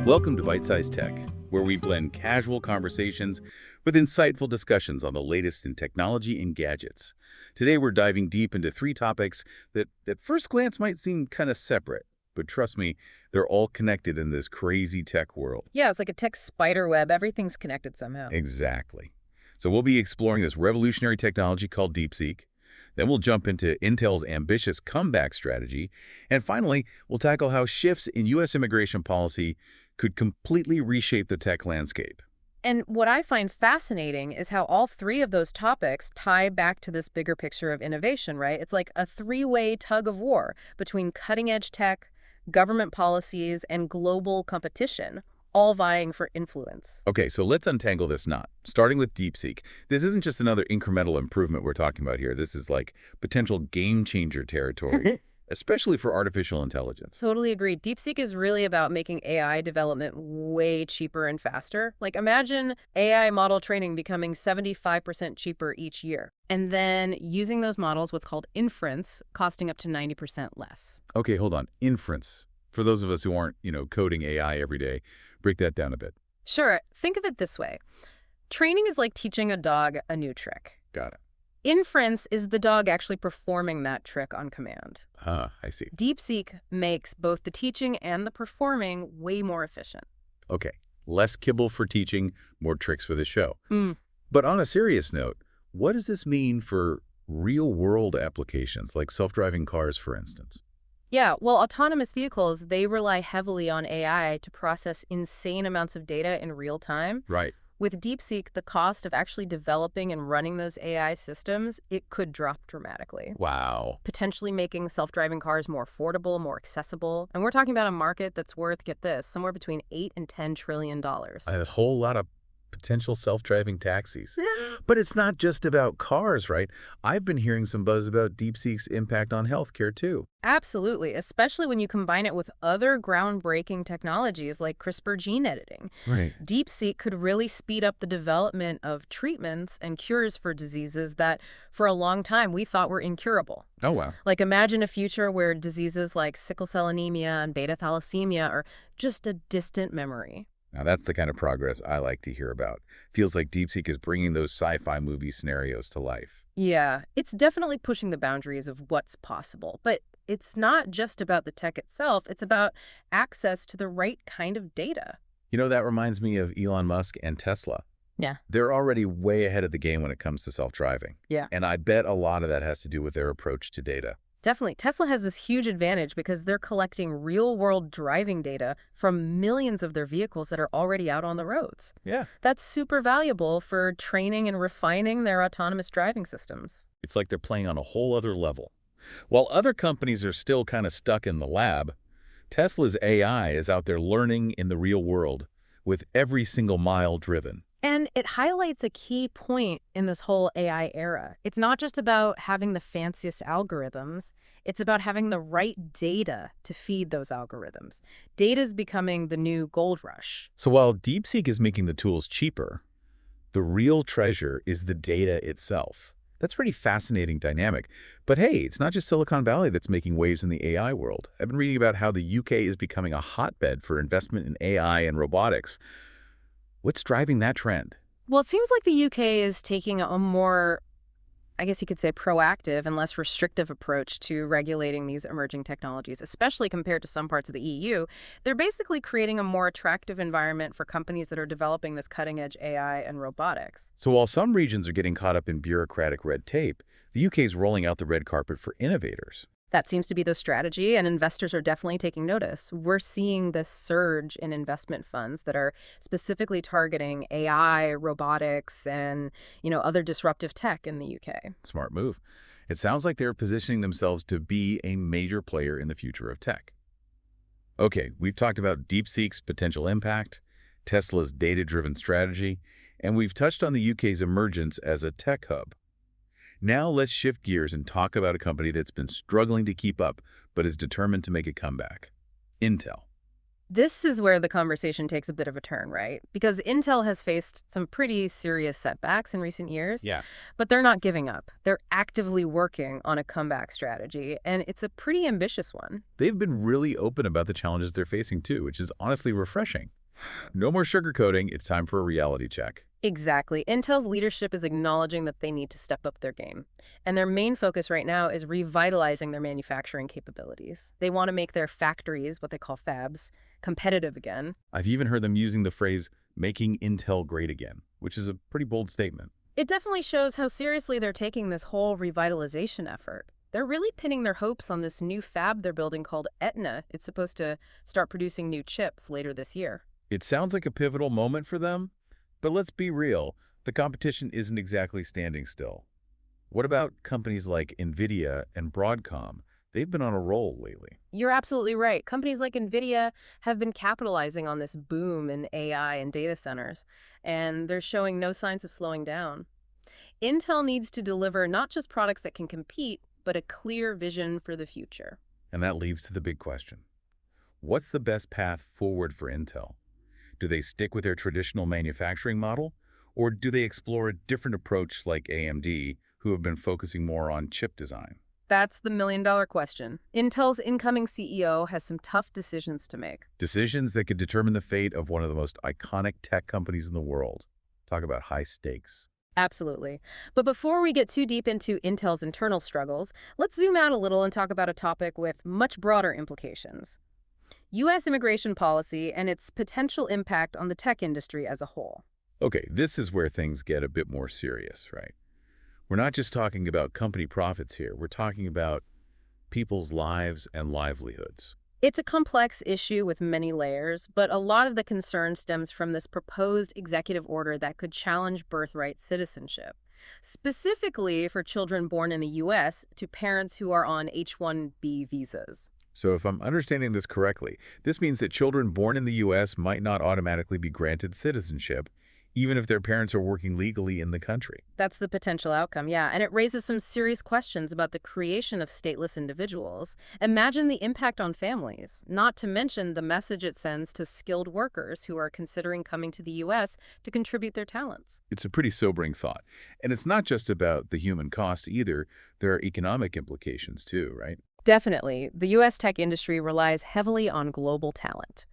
Welcome to Byte-Sized Tech, where we blend casual conversations with insightful discussions on the latest in technology and gadgets. Today, we're diving deep into three topics that at first glance might seem kind of separate, but trust me, they're all connected in this crazy tech world. Yeah, it's like a tech spider web. Everything's connected somehow. Exactly. So we'll be exploring this revolutionary technology called DeepSeek. Then we'll jump into Intel's ambitious comeback strategy. And finally, we'll tackle how shifts in U.S. immigration policy could completely reshape the tech landscape. And what I find fascinating is how all three of those topics tie back to this bigger picture of innovation, right? It's like a three-way tug of war between cutting-edge tech, government policies, and global competition, all vying for influence. Okay, so let's untangle this knot, starting with DeepSeek. This isn't just another incremental improvement we're talking about here. This is like potential game-changer territory, especially for artificial intelligence. Totally agree. DeepSeek is really about making AI development way cheaper and faster. Like, imagine AI model training becoming 75% cheaper each year, and then using those models, what's called inference, costing up to 90% less. Okay, hold on. Inference. For those of us who aren't, coding AI every day, break that down a bit. Sure. Think of it this way. Training is like teaching a dog a new trick. Got it. Inference is the dog actually performing that trick on command. Ah, I see. DeepSeek makes both the teaching and the performing way more efficient. Okay, less kibble for teaching, more tricks for the show. Mm. But on a serious note, what does this mean for real-world applications, like self-driving cars, for instance? Yeah, well, autonomous vehicles, they rely heavily on AI to process insane amounts of data in real time. Right. With DeepSeek, the cost of actually developing and running those AI systems, it could drop dramatically. Wow. Potentially making self-driving cars more affordable, more accessible. And we're talking about a market that's worth, get this, somewhere between $8 and $10 trillion. A whole lot of potential self-driving taxis. But it's not just about cars, right? I've been hearing some buzz about DeepSeek's impact on healthcare, too. Absolutely, especially when you combine it with other groundbreaking technologies like CRISPR gene editing. Right. DeepSeek could really speed up the development of treatments and cures for diseases that, for a long time, we thought were incurable. Oh, wow. Like, imagine a future where diseases like sickle cell anemia and beta thalassemia are just a distant memory. Now, that's the kind of progress I like to hear about. Feels like DeepSeek is bringing those sci-fi movie scenarios to life. Yeah, it's definitely pushing the boundaries of what's possible. But it's not just about the tech itself. It's about access to the right kind of data. That reminds me of Elon Musk and Tesla. Yeah. They're already way ahead of the game when it comes to self-driving. Yeah. And I bet a lot of that has to do with their approach to data. Definitely. Tesla has this huge advantage because they're collecting real-world driving data from millions of their vehicles that are already out on the roads. Yeah. That's super valuable for training and refining their autonomous driving systems. It's like they're playing on a whole other level. While other companies are still kind of stuck in the lab, Tesla's AI is out there learning in the real world with every single mile driven. And it highlights a key point in this whole AI era. It's not just about having the fanciest algorithms. It's about having the right data to feed those algorithms. Data is becoming the new gold rush. So while DeepSeek is making the tools cheaper, the real treasure is the data itself. That's a pretty fascinating dynamic. But hey, it's not just Silicon Valley that's making waves in the AI world. I've been reading about how the UK is becoming a hotbed for investment in AI and robotics. What's driving that trend? Well, it seems like the UK is taking a more, I guess you could say, proactive and less restrictive approach to regulating these emerging technologies, especially compared to some parts of the EU. They're basically creating a more attractive environment for companies that are developing this cutting-edge AI and robotics. So while some regions are getting caught up in bureaucratic red tape, the UK is rolling out the red carpet for innovators. That seems to be the strategy, and investors are definitely taking notice. We're seeing this surge in investment funds that are specifically targeting AI, robotics, and, other disruptive tech in the UK. Smart move. It sounds like they're positioning themselves to be a major player in the future of tech. Okay, we've talked about DeepSeek's potential impact, Tesla's data-driven strategy, and we've touched on the UK's emergence as a tech hub. Now let's shift gears and talk about a company that's been struggling to keep up, but is determined to make a comeback. Intel. This is where the conversation takes a bit of a turn, right? Because Intel has faced some pretty serious setbacks in recent years, Yeah. but they're not giving up. They're actively working on a comeback strategy, and it's a pretty ambitious one. They've been really open about the challenges they're facing too, which is honestly refreshing. No more sugarcoating, it's time for a reality check. Exactly. Intel's leadership is acknowledging that they need to step up their game. And their main focus right now is revitalizing their manufacturing capabilities. They want to make their factories, what they call fabs, competitive again. I've even heard them using the phrase, making Intel great again, which is a pretty bold statement. It definitely shows how seriously they're taking this whole revitalization effort. They're really pinning their hopes on this new fab they're building called Etna. It's supposed to start producing new chips later this year. It sounds like a pivotal moment for them, but let's be real, the competition isn't exactly standing still. What about companies like NVIDIA and Broadcom? They've been on a roll lately. You're absolutely right. Companies like NVIDIA have been capitalizing on this boom in AI and data centers, and they're showing no signs of slowing down. Intel needs to deliver not just products that can compete, but a clear vision for the future. And that leads to the big question. What's the best path forward for Intel? Do they stick with their traditional manufacturing model, or do they explore a different approach like AMD, who have been focusing more on chip design? That's the million-dollar question. Intel's incoming CEO has some tough decisions to make. Decisions that could determine the fate of one of the most iconic tech companies in the world. Talk about high stakes. Absolutely. But before we get too deep into Intel's internal struggles, let's zoom out a little and talk about a topic with much broader implications. U.S. immigration policy and its potential impact on the tech industry as a whole. Okay, this is where things get a bit more serious, right? We're not just talking about company profits here. We're talking about people's lives and livelihoods. It's a complex issue with many layers, but a lot of the concern stems from this proposed executive order that could challenge birthright citizenship, specifically for children born in the U.S. to parents who are on H-1B visas. So if I'm understanding this correctly, this means that children born in the U.S. might not automatically be granted citizenship, even if their parents are working legally in the country. That's the potential outcome, yeah. And it raises some serious questions about the creation of stateless individuals. Imagine the impact on families, not to mention the message it sends to skilled workers who are considering coming to the U.S. to contribute their talents. It's a pretty sobering thought. And it's not just about the human cost either. There are economic implications too, right? Definitely. The U.S. tech industry relies heavily on global talent.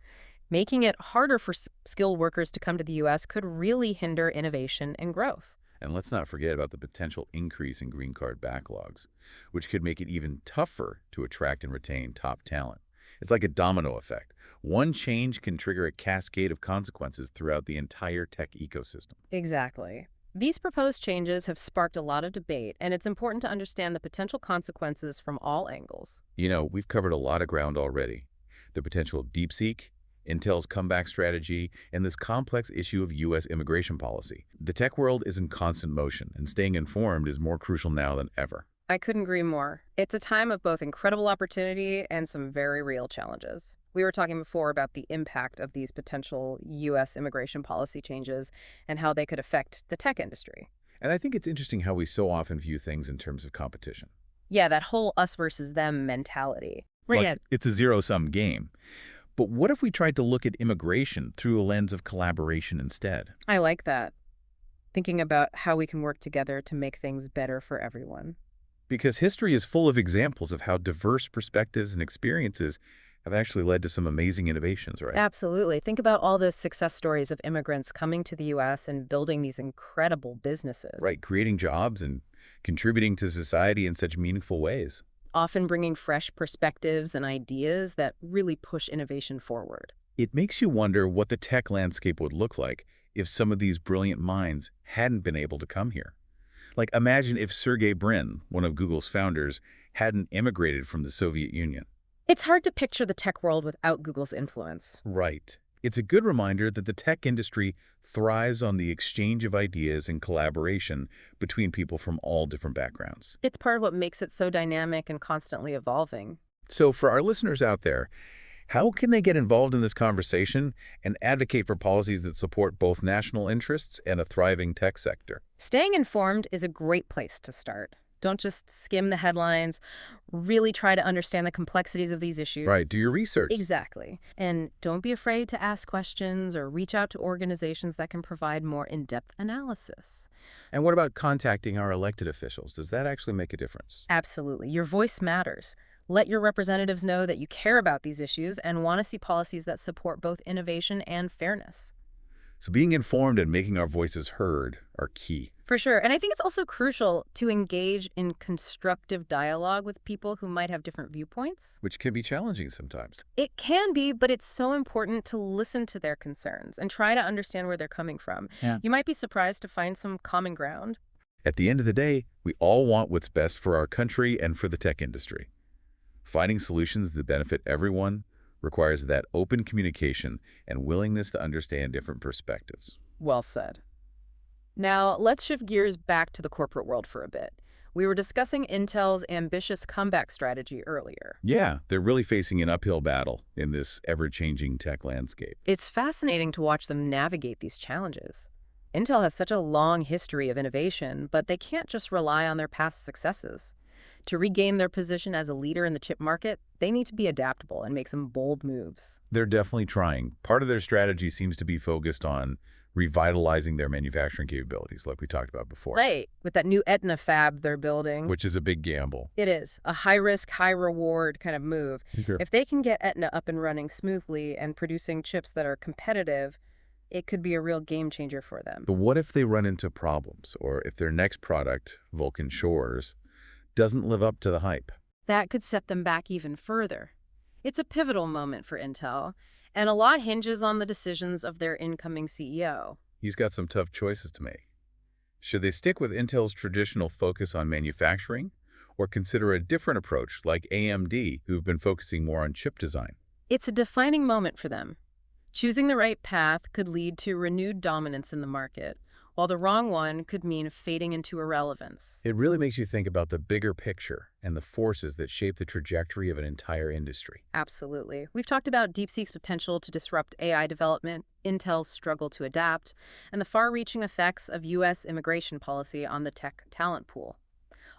Making it harder for skilled workers to come to the U.S. could really hinder innovation and growth. And let's not forget about the potential increase in green card backlogs, which could make it even tougher to attract and retain top talent. It's like a domino effect. One change can trigger a cascade of consequences throughout the entire tech ecosystem. Exactly. These proposed changes have sparked a lot of debate, and it's important to understand the potential consequences from all angles. You know, we've covered a lot of ground already. The potential of DeepSeek, Intel's comeback strategy, and this complex issue of U.S. immigration policy. The tech world is in constant motion, and staying informed is more crucial now than ever. I couldn't agree more. It's a time of both incredible opportunity and some very real challenges. We were talking before about the impact of these potential U.S. immigration policy changes and how they could affect the tech industry. And I think it's interesting how we so often view things in terms of competition. Yeah, that whole us versus them mentality. Like, Yeah. it's a zero-sum game. But what if we tried to look at immigration through a lens of collaboration instead? I like that. Thinking about how we can work together to make things better for everyone. Because history is full of examples of how diverse perspectives and experiences have actually led to some amazing innovations, right? Absolutely. Think about all those success stories of immigrants coming to the U.S. and building these incredible businesses. Right, creating jobs and contributing to society in such meaningful ways. Often bringing fresh perspectives and ideas that really push innovation forward. It makes you wonder what the tech landscape would look like if some of these brilliant minds hadn't been able to come here. Like, imagine if Sergey Brin, one of Google's founders, hadn't immigrated from the Soviet Union. It's hard to picture the tech world without Google's influence. Right. It's a good reminder that the tech industry thrives on the exchange of ideas and collaboration between people from all different backgrounds. It's part of what makes it so dynamic and constantly evolving. So for our listeners out there, how can they get involved in this conversation and advocate for policies that support both national interests and a thriving tech sector? Staying informed is a great place to start. Don't just skim the headlines. Really try to understand the complexities of these issues. Right, do your research. Exactly. And don't be afraid to ask questions or reach out to organizations that can provide more in-depth analysis. And what about contacting our elected officials? Does that actually make a difference? Absolutely. Your voice matters. Let your representatives know that you care about these issues and want to see policies that support both innovation and fairness. So being informed and making our voices heard are key. For sure. And I think it's also crucial to engage in constructive dialogue with people who might have different viewpoints. Which can be challenging sometimes. It can be, but it's so important to listen to their concerns and try to understand where they're coming from. Yeah. You might be surprised to find some common ground. At the end of the day, we all want what's best for our country and for the tech industry. Finding solutions that benefit everyone requires that open communication and willingness to understand different perspectives. Well said. Now, let's shift gears back to the corporate world for a bit. We were discussing Intel's ambitious comeback strategy earlier. Yeah, they're really facing an uphill battle in this ever-changing tech landscape. It's fascinating to watch them navigate these challenges. Intel has such a long history of innovation, but they can't just rely on their past successes. To regain their position as a leader in the chip market, they need to be adaptable and make some bold moves. They're definitely trying. Part of their strategy seems to be focused on revitalizing their manufacturing capabilities, like we talked about before. Right, with that new Etna fab they're building. Which is a big gamble. It is a high-risk, high-reward kind of move. Okay. If they can get Etna up and running smoothly and producing chips that are competitive, it could be a real game changer for them. But what if they run into problems, or if their next product, Vulcan Shores, doesn't live up to the hype? That could set them back even further. It's a pivotal moment for Intel, and a lot hinges on the decisions of their incoming CEO. He's got some tough choices to make. Should they stick with Intel's traditional focus on manufacturing, or consider a different approach like AMD, who've been focusing more on chip design? It's a defining moment for them. Choosing the right path could lead to renewed dominance in the market, while the wrong one could mean fading into irrelevance. It really makes you think about the bigger picture and the forces that shape the trajectory of an entire industry. Absolutely. We've talked about DeepSeek's potential to disrupt AI development, Intel's struggle to adapt, and the far-reaching effects of U.S. immigration policy on the tech talent pool.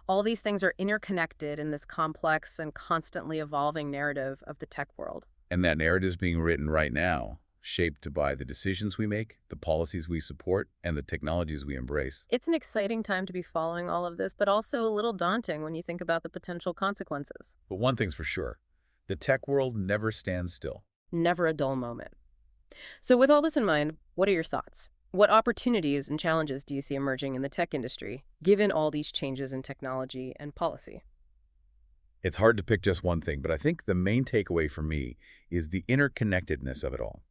All these things are interconnected in this complex and constantly evolving narrative of the tech world. And that narrative is being written right now, shaped by the decisions we make, the policies we support, and the technologies we embrace. It's an exciting time to be following all of this, but also a little daunting when you think about the potential consequences. But one thing's for sure, the tech world never stands still. Never a dull moment. So with all this in mind, what are your thoughts? What opportunities and challenges do you see emerging in the tech industry, given all these changes in technology and policy? It's hard to pick just one thing, but I think the main takeaway for me is the interconnectedness of it all.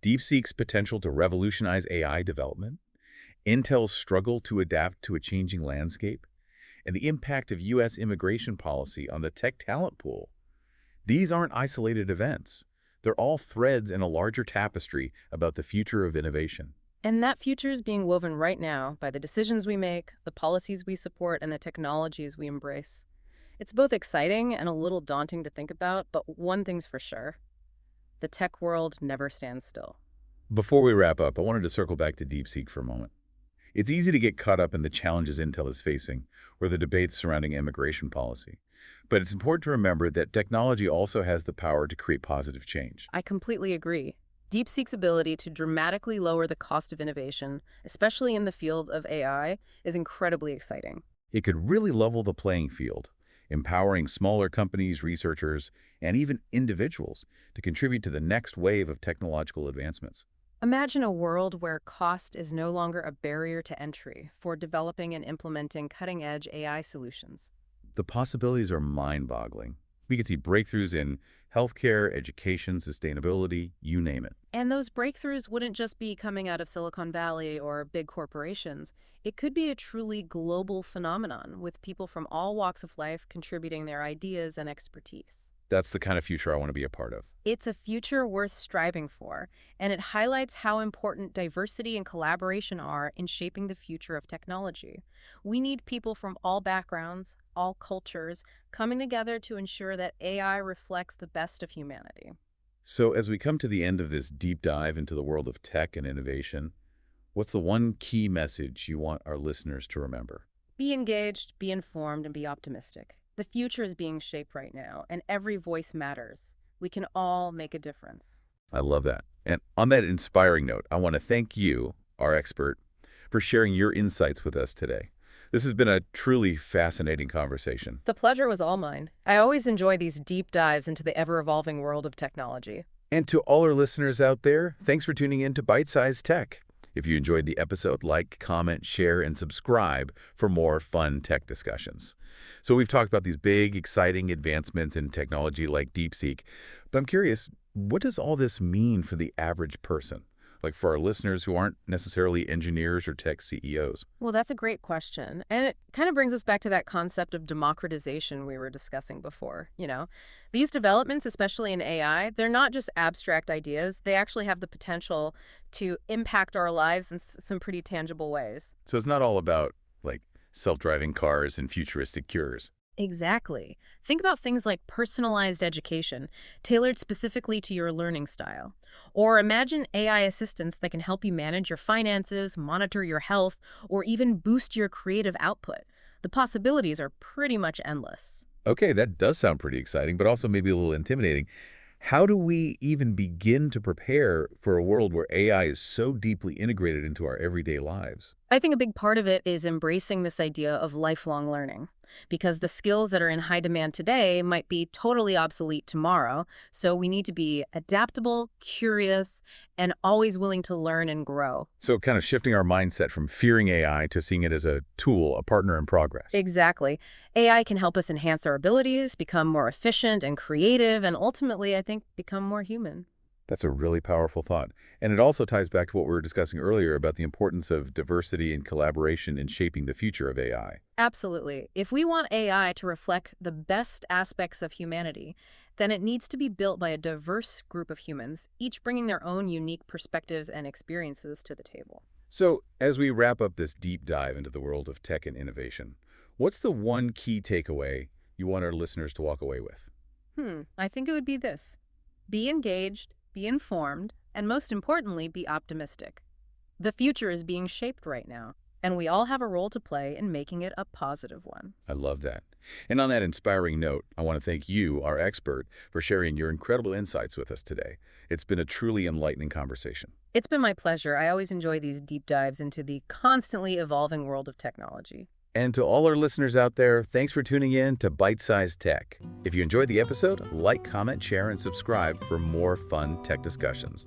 DeepSeek's potential to revolutionize AI development, Intel's struggle to adapt to a changing landscape, and the impact of U.S. immigration policy on the tech talent pool. These aren't isolated events. They're all threads in a larger tapestry about the future of innovation. And that future is being woven right now by the decisions we make, the policies we support, and the technologies we embrace. It's both exciting and a little daunting to think about, but one thing's for sure. The tech world never stands still. Before we wrap up, I wanted to circle back to DeepSeek for a moment. It's easy to get caught up in the challenges Intel is facing or the debates surrounding immigration policy. But it's important to remember that technology also has the power to create positive change. I completely agree. DeepSeek's ability to dramatically lower the cost of innovation, especially in the field of AI, is incredibly exciting. It could really level the playing field, empowering smaller companies, researchers, and even individuals to contribute to the next wave of technological advancements. Imagine a world where cost is no longer a barrier to entry for developing and implementing cutting-edge AI solutions. The possibilities are mind-boggling. We could see breakthroughs in healthcare, education, sustainability, you name it. And those breakthroughs wouldn't just be coming out of Silicon Valley or big corporations. It could be a truly global phenomenon with people from all walks of life contributing their ideas and expertise. That's the kind of future I want to be a part of. It's a future worth striving for, and it highlights how important diversity and collaboration are in shaping the future of technology. We need people from all backgrounds, all cultures, coming together to ensure that AI reflects the best of humanity. So as we come to the end of this deep dive into the world of tech and innovation, what's the one key message you want our listeners to remember? Be engaged, be informed, and be optimistic. The future is being shaped right now, and every voice matters. We can all make a difference. I love that. And on that inspiring note, I want to thank you, our expert, for sharing your insights with us today. This has been a truly fascinating conversation. The pleasure was all mine. I always enjoy these deep dives into the ever-evolving world of technology. And to all our listeners out there, thanks for tuning in to Byte-Sized Tech. If you enjoyed the episode, like, comment, share, and subscribe for more fun tech discussions. So we've talked about these big, exciting advancements in technology like DeepSeek, but I'm curious, what does all this mean for the average person? Like for our listeners who aren't necessarily engineers or tech CEOs? Well, that's a great question. And it kind of brings us back to that concept of democratization we were discussing before. These developments, especially in AI, they're not just abstract ideas. They actually have the potential to impact our lives in some pretty tangible ways. So it's not all about, like, self-driving cars and futuristic cures. Exactly. Think about things like personalized education, tailored specifically to your learning style. Or imagine AI assistants that can help you manage your finances, monitor your health, or even boost your creative output. The possibilities are pretty much endless. Okay, that does sound pretty exciting, but also maybe a little intimidating. How do we even begin to prepare for a world where AI is so deeply integrated into our everyday lives? I think a big part of it is embracing this idea of lifelong learning, because the skills that are in high demand today might be totally obsolete tomorrow. So we need to be adaptable, curious, and always willing to learn and grow. So kind of shifting our mindset from fearing AI to seeing it as a tool, a partner in progress. Exactly. AI can help us enhance our abilities, become more efficient and creative, and ultimately, I think, become more human. That's a really powerful thought. And it also ties back to what we were discussing earlier about the importance of diversity and collaboration in shaping the future of AI. Absolutely. If we want AI to reflect the best aspects of humanity, then it needs to be built by a diverse group of humans, each bringing their own unique perspectives and experiences to the table. So as we wrap up this deep dive into the world of tech and innovation, what's the one key takeaway you want our listeners to walk away with? I think it would be this. Be engaged, be informed, and most importantly, be optimistic. The future is being shaped right now, and we all have a role to play in making it a positive one. I love that. And on that inspiring note, I want to thank you, our expert, for sharing your incredible insights with us today. It's been a truly enlightening conversation. It's been my pleasure. I always enjoy these deep dives into the constantly evolving world of technology. And to all our listeners out there, thanks for tuning in to Byte-Sized Tech. If you enjoyed the episode, like, comment, share, and subscribe for more fun tech discussions.